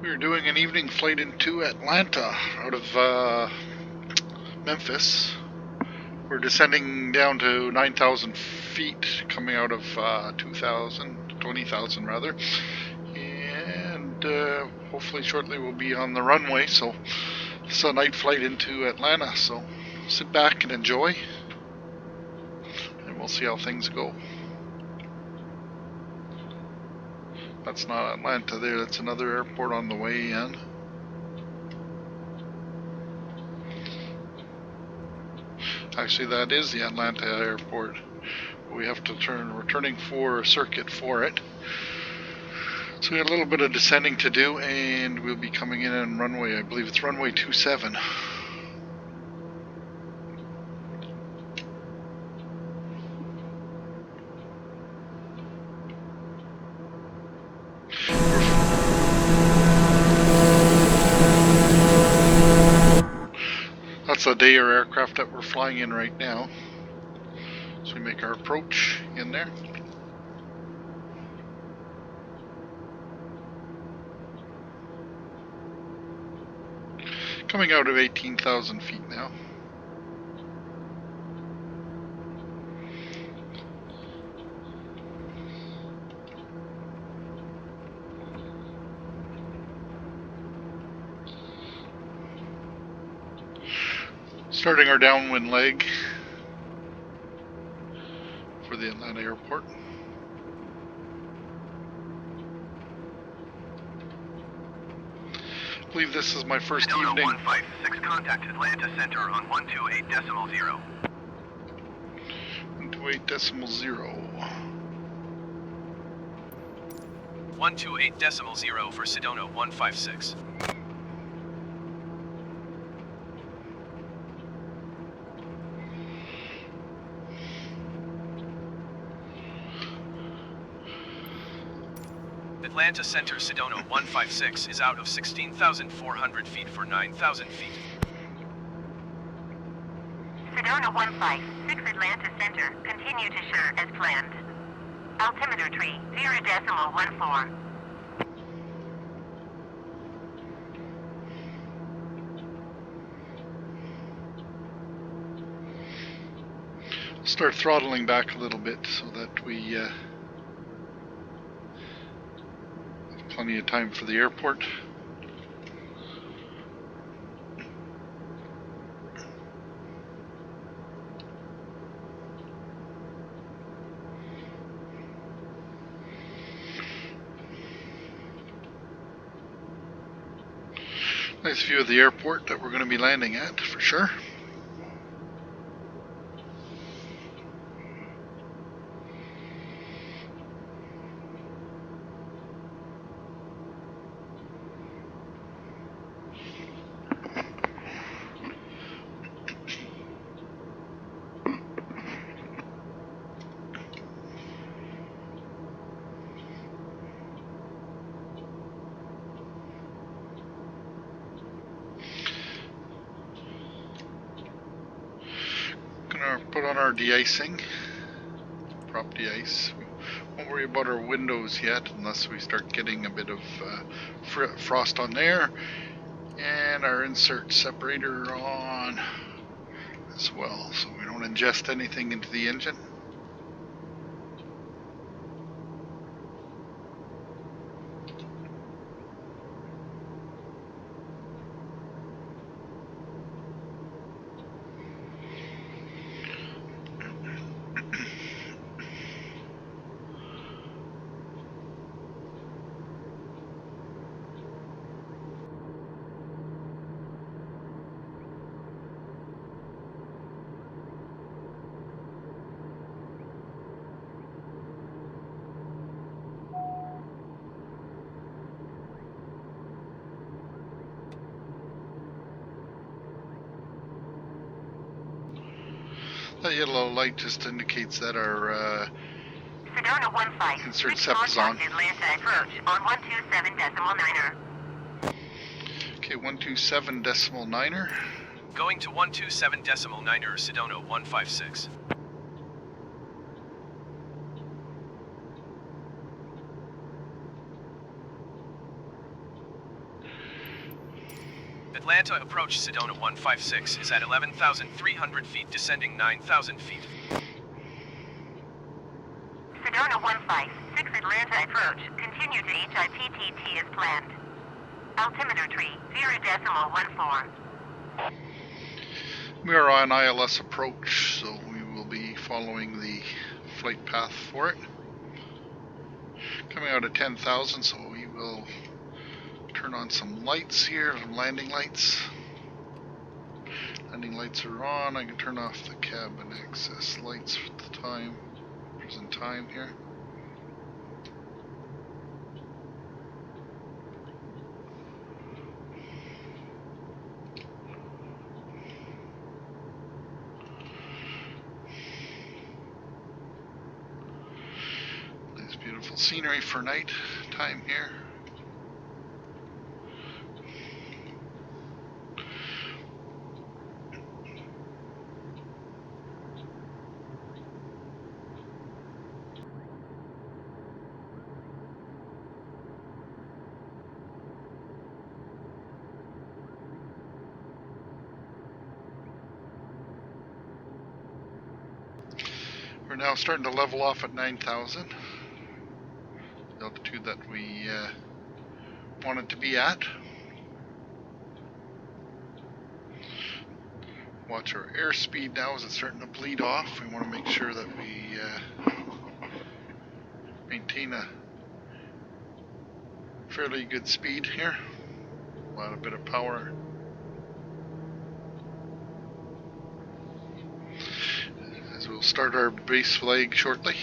We were doing an evening flight into Atlanta out of Memphis. We're descending down to 9,000 feet, coming out of 20,000 rather. And hopefully shortly we'll be on the runway, so it's a night flight into Atlanta, so sit back and enjoy, and we'll see how things go. That's not Atlanta there, that's another airport on the way in. Actually, that is the Atlanta airport. We have to we're turning for a circuit for it. So we got a little bit of descending to do, and we'll be coming in on runway, I believe it's runway 27. That's the Daher aircraft that we're flying in right now. So we make our approach in there. Coming out of 18,000 feet now. Starting our downwind leg for the Atlanta airport. I believe this is my first evening. 156, contact Atlanta Center on 128.0. 128.0. 128.0 for Sedona 156. Atlanta Center Sedona 156 is out of 16,400 feet for 9,000 feet. Sedona 156 Atlanta Center, continue to sure as planned. Altimeter tree 0.14. Start throttling back a little bit so that we have plenty of time for the airport. Nice view of the airport that we're going to be landing at, for sure. Gonna put on our de-icing, prop de-ice. Won't worry about our windows yet unless we start getting a bit of frost on there. And our insert separator on as well, so we don't ingest anything into the engine. That yellow light just indicates that our Sedona 156 insert sep is on. Atlanta approach on 127.9er. Okay, 127.9er. Going to 127.9er Sedona 156. Atlanta approach Sedona 156 is at 11,300 feet, descending 9,000 feet. Sedona 156 Atlanta approach. Continue to HITTT as planned. Altimeter tree 0.14. We are on ILS approach, so we will be following the flight path for it. Coming out at 10,000, so we will turn on some lights here, some landing lights. Landing lights are on. I can turn off the cabin access lights for the time, present time here. Nice beautiful scenery for night time here. We're now starting to level off at 9,000, the altitude that we wanted to be at. Watch our airspeed now as it's starting to bleed off. We want to make sure that we maintain a fairly good speed here. A bit of power. As we'll start our base flag shortly.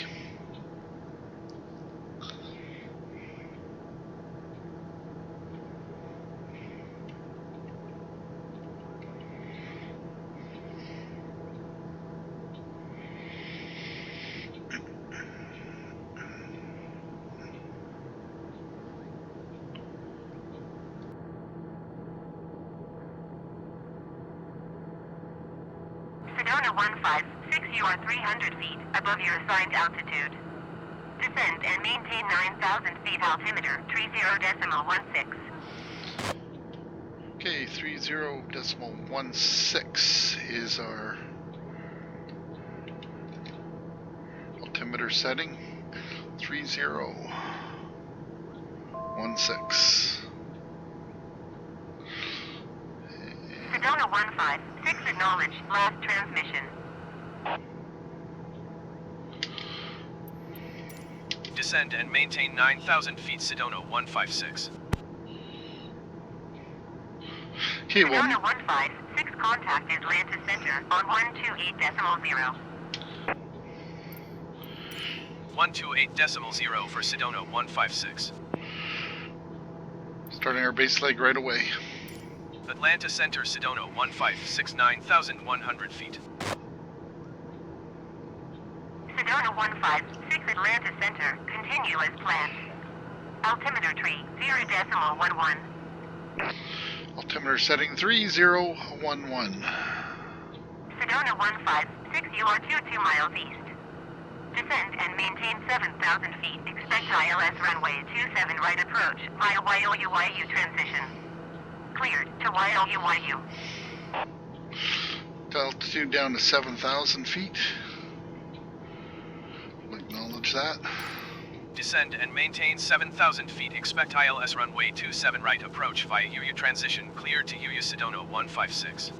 Sedona 156, you are 300 feet above your assigned altitude. Descend and maintain 9,000 feet altimeter, 30.16. Okay, 30.16 is our altimeter setting. 30.16. Sedona 156, acknowledge last transmission. Descend and maintain 9,000 feet, Sedona 156. Okay, well, Sedona 156, contact Atlanta Center on 128.0. 128.0 for Sedona 156. starting our base leg right away. Atlanta Center, Sedona 156, 9,100 feet. Sedona 156, Atlanta Center, continue as planned. Altimeter tree 0.11. Altimeter setting 3011. Sedona 156, you are 22 miles east. Descend and maintain 7,000 feet. Expect ILS runway 27 right approach via YOU transition. Cleared to YOU. Altitude down to 7,000 feet. We'll acknowledge that. Descend and maintain 7,000 feet. Expect ILS runway 27 right approach via UU transition. Cleared to UU Sedona 156.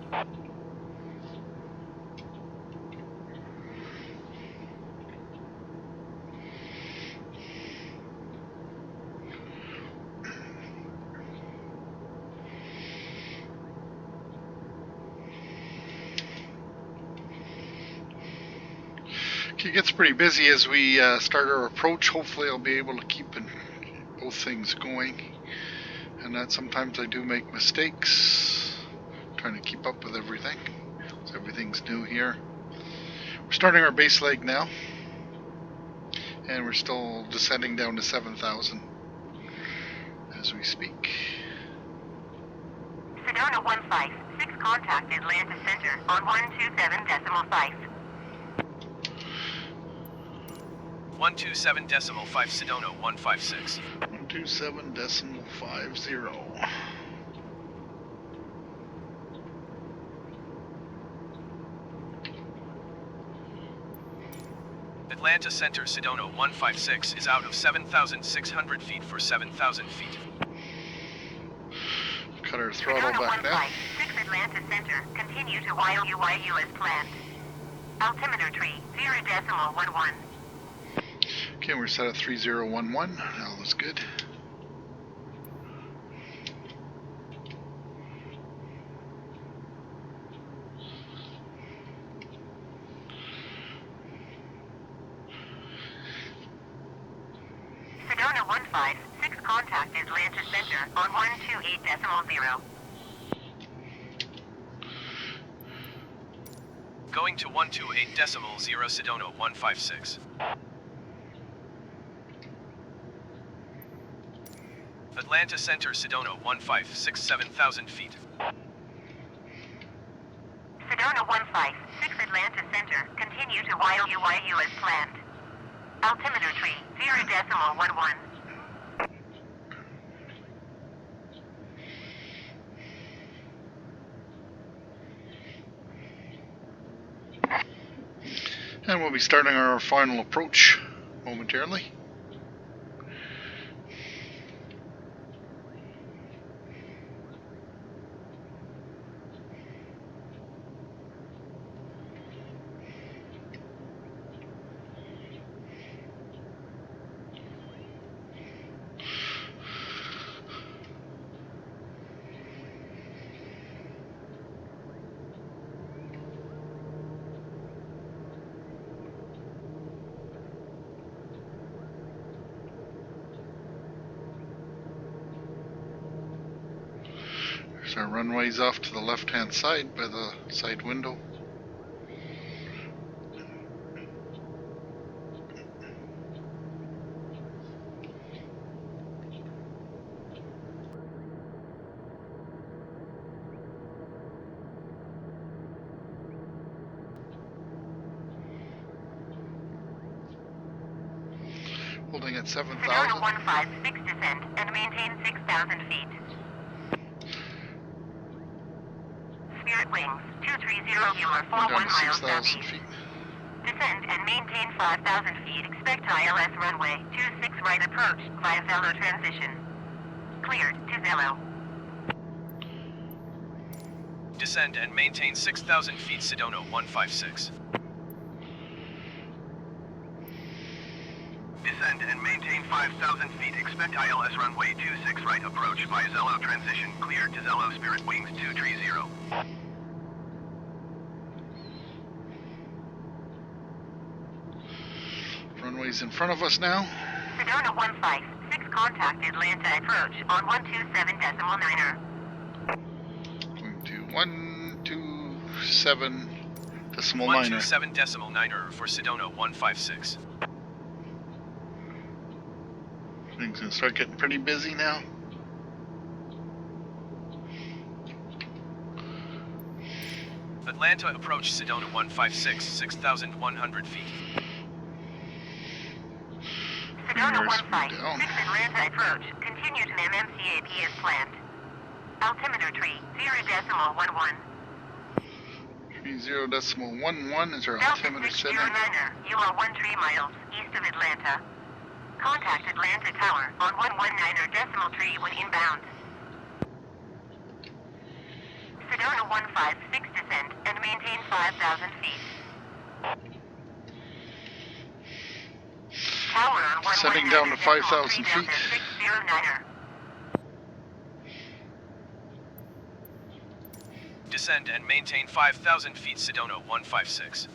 It gets pretty busy as we start our approach. Hopefully I'll be able to keep both things going. And that sometimes I do make mistakes trying to keep up with everything. So everything's new here. We're starting our base leg now. And we're still descending down to 7,000 as we speak. Sedona 156, contact Atlanta Center on 127.5. 127.5 Sedona 156. 127.50. Atlanta Center, Sedona 156 is out of 7,600 feet for 7,000 feet. Cut our throttle Sedona back now. 156 Atlanta Center, continue to YOU as planned. Altimeter tree, 0.11. Okay, we're set at 3011. That looks good. Sedona 156, contact Atlanta Center on 128.0. Going to 128.0 Sedona 156. Atlanta Center, Sedona 156, 7,000 feet. Sedona 156 Atlanta Center, continue to YOU as planned. Altimeter tree, 0.11. And we'll be starting our final approach momentarily. There's our runways off to the left-hand side by the side window. Holding at 7,000. Sedona 156 descend and maintain 6,000 feet. Spirit Wings, 230 you are Down 41 to miles 6,000 southeast. feet. Descend and maintain 5,000 feet. Expect ILS runway 26 right approach via Zello transition. Cleared to Zello. Descend and maintain 6,000 feet Sedona 156. Descend and maintain 5,000 feet. Expect ILS runway 26 right approach via Zello transition. Cleared to Zello Spirit Wings 230. Runways in front of us now. Sedona 156 contact Atlanta approach on 127.9er. Going to 127.9er. 127.9er for Sedona 156. Things gonna start getting pretty busy now. Atlanta approach Sedona 156, 6,100 feet. Sedona Mirror speed 156 down. Atlanta approach. Continue to MMCAP as planned. Altimeter tree 0.11. 30.11 is our Delta altimeter center. 609er. You are 13 miles east of Atlanta. Contact Atlanta Tower on 119er decimal tree when inbound. Sedona 156 descend and maintain 5,000 feet. Tower on 119er Setting down to decimal 5,000 tree, Delta feet. 609er. Descend and maintain 5,000 feet Sedona 156.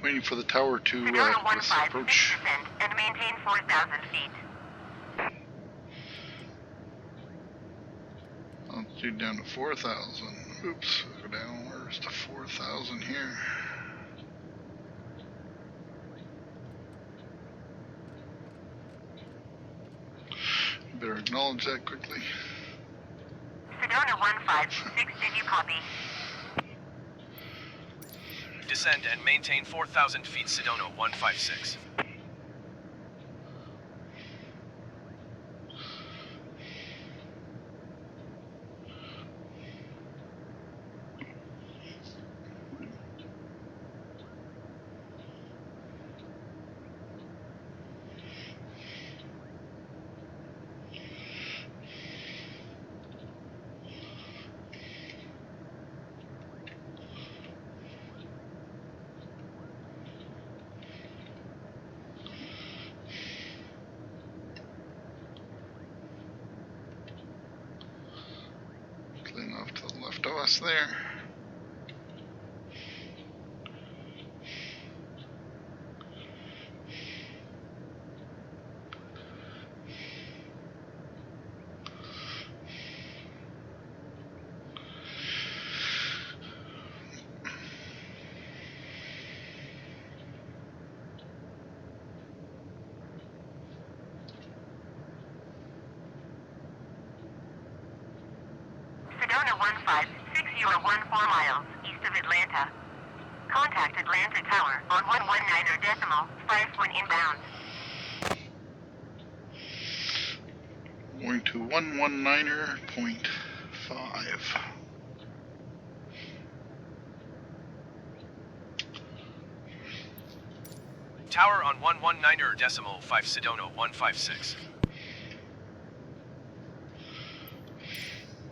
Waiting for the tower to Sedona let's 156, approach. descend and maintain 4,000 feet. Altitude down to 4,000. Oops, go down. Where's the 4,000 here? Better acknowledge that quickly. Sedona 156, did you copy? Descend and maintain 4,000 feet, Sedona 156. Clean off to the left of us there. Sedona 156, you are 14 miles east of Atlanta. Contact Atlanta Tower on 119.5 inbound. Going to 119.5. Tower on 119.5, Sedona 156.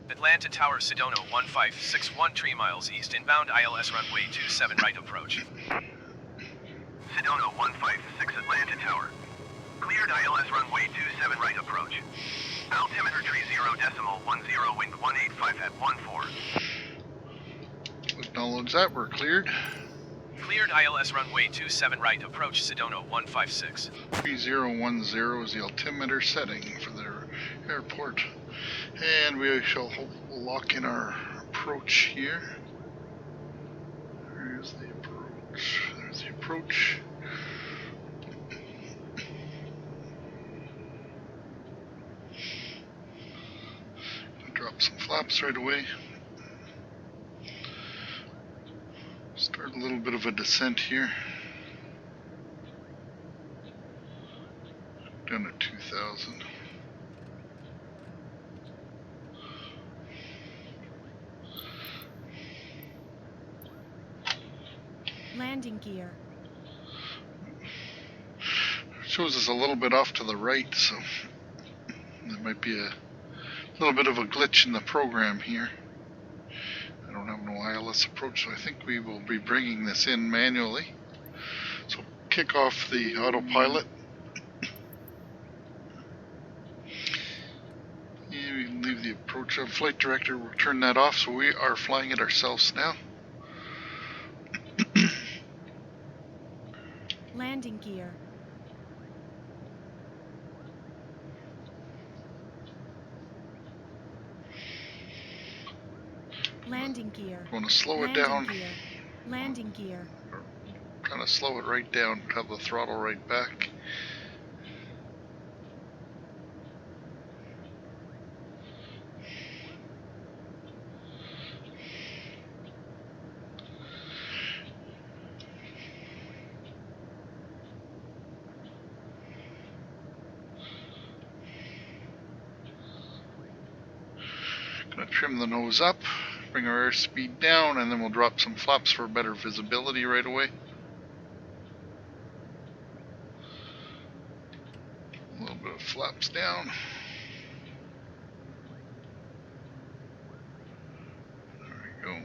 Atlanta Tower, Sedona 156, 13 miles east, inbound ILS runway 27 right approach. Sedona 156, Atlanta Tower. Cleared ILS runway 27 right approach. Altimeter 30.10, wind 185 at 14. Acknowledge that, we're cleared. Cleared ILS runway 27 right approach, Sedona 156. 3010 is the altimeter setting for their airport. And we shall lock in our approach here. There's the approach. There's the approach. Drop some flaps right away. Start a little bit of a descent here. Down to 2,000. Landing gear. Shows us a little bit off to the right, so there might be a little bit of a glitch in the program here. I don't have no ILS approach, so I think we will be bringing this in manually. So kick off the autopilot. And we can leave the approach. Flight director will turn that off, so we are flying it ourselves now. Landing gear. Landing gear. Want to slow it Landing down. gear. Landing gear. Kind of slow it right down. Have the throttle right back. Gonna trim the nose up, bring our airspeed down, and then we'll drop some flaps for better visibility right away. A little bit of flaps down. There we go.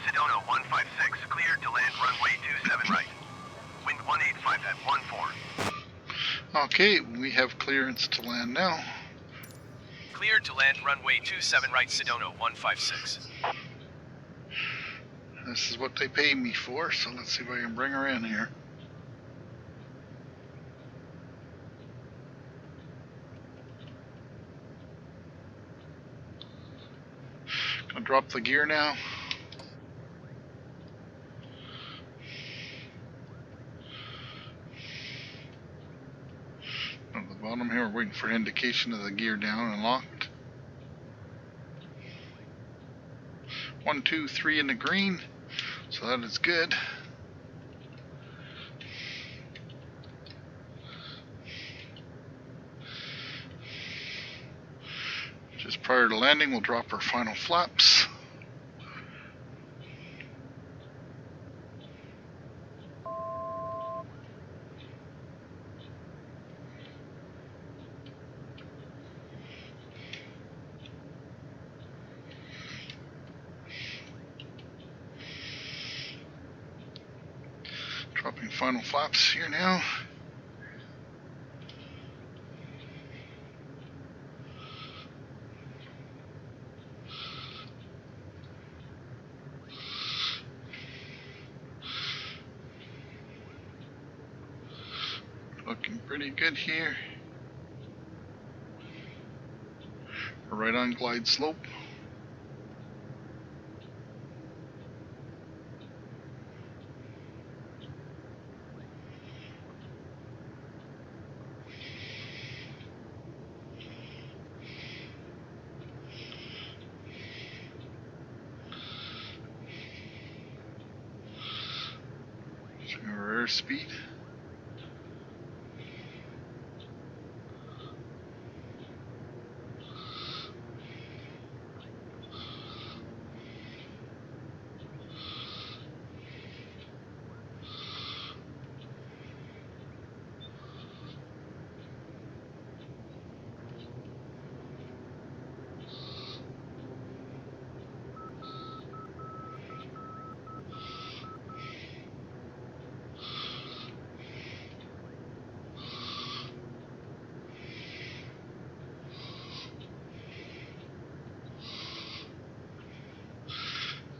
Sedona 156, cleared to land runway Okay, we have clearance to land now. Cleared to land runway 27 right, Sedona 156. This is what they pay me for, so let's see if I can bring her in here. Gonna drop the gear now. At the bottom here, we're waiting for an indication of the gear down and locked. 1, 2, 3 in the green, so that is good. Just prior to landing, we'll drop our final flaps. Dropping final flaps here now. Looking pretty good here. We're right on glide slope. Our airspeed.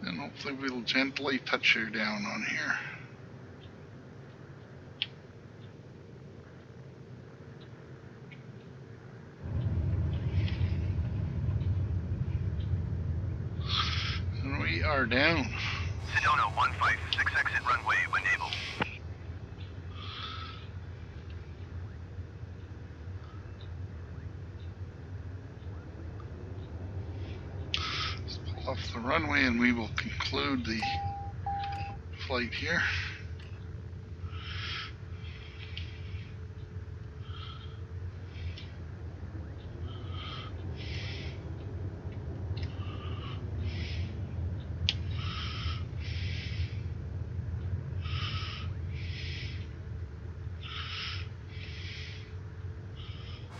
And hopefully we'll gently touch her down on here. And we are down. Sedona 156, exit runway when able. Let's pull off the runway and we will conclude the flight here.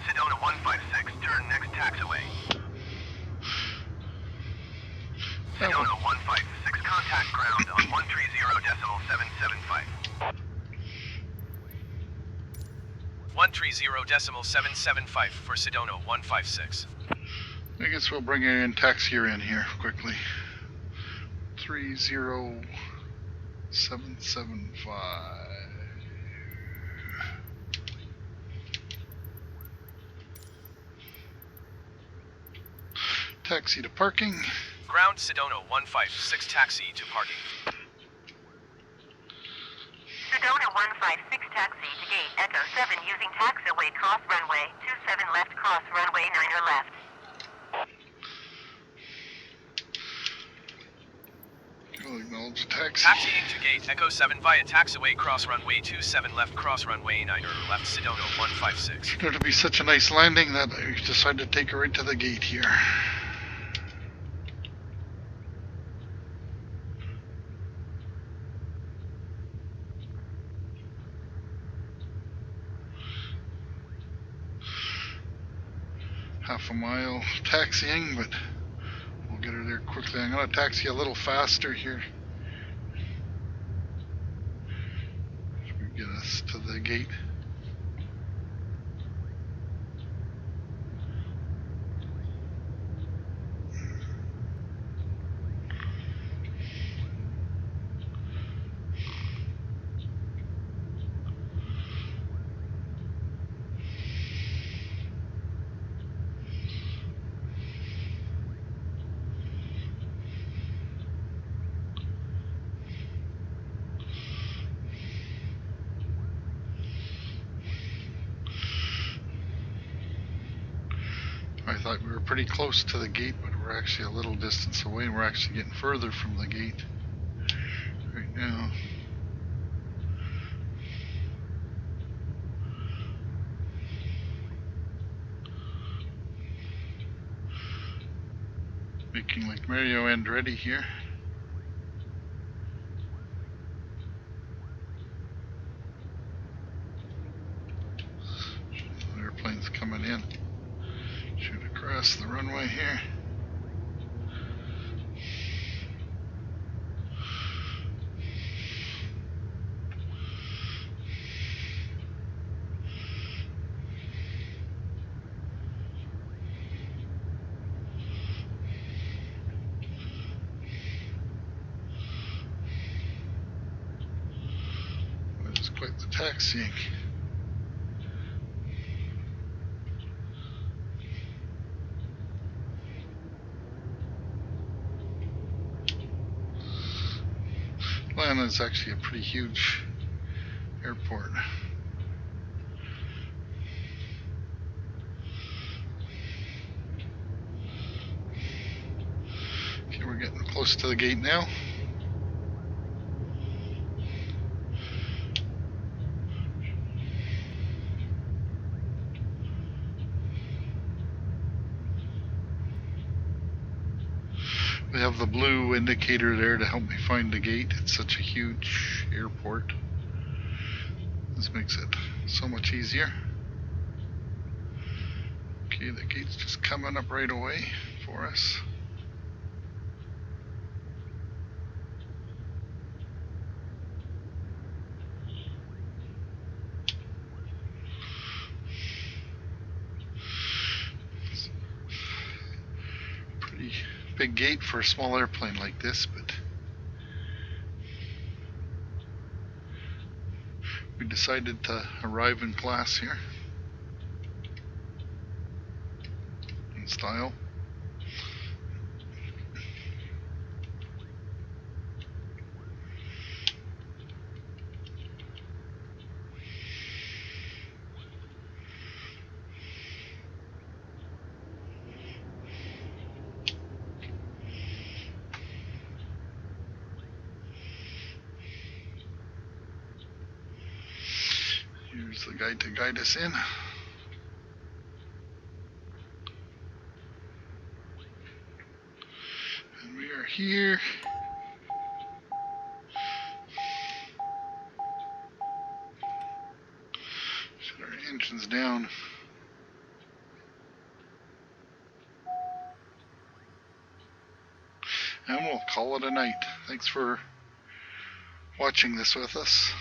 Sedona 156, turn next taxiway. Sedona 156, contact ground on 130.775. 130.775 for Sedona 156. I guess we'll bring her in, taxi her in here quickly. 30775. Taxi to parking. Ground Sedona 156, taxi to parking. Sedona 156 taxi to gate Echo 7 using taxiway cross runway 27 left cross runway 9er left. We'll acknowledge the taxi. Taxiing to gate Echo 7 via taxiway cross runway 27 left cross runway 9er left Sedona 156. It'll be such a nice landing that I decided to take her right to the gate here. Half a mile taxiing, but we'll get her there quickly. I'm going to taxi a little faster here. Should we get us to the gate? thought we were pretty close to the gate, but we're actually a little distance away, and we're actually getting further from the gate right now. Making like Mario Andretti here. Airplane's coming in. Shoot across the runway here. That is quite the taxiing. Atlanta is actually a pretty huge airport. Okay, we're getting close to the gate now. We have the blue indicator there to help me find the gate. It's such a huge airport. This makes it so much easier. Okay, the gate's just coming up right away for us. Pretty big gate for a small airplane like this, but we decided to arrive in class here. In style. Here's the guide to guide us in. And we are here. Shut our engines down. And we'll call it a night. Thanks for watching this with us.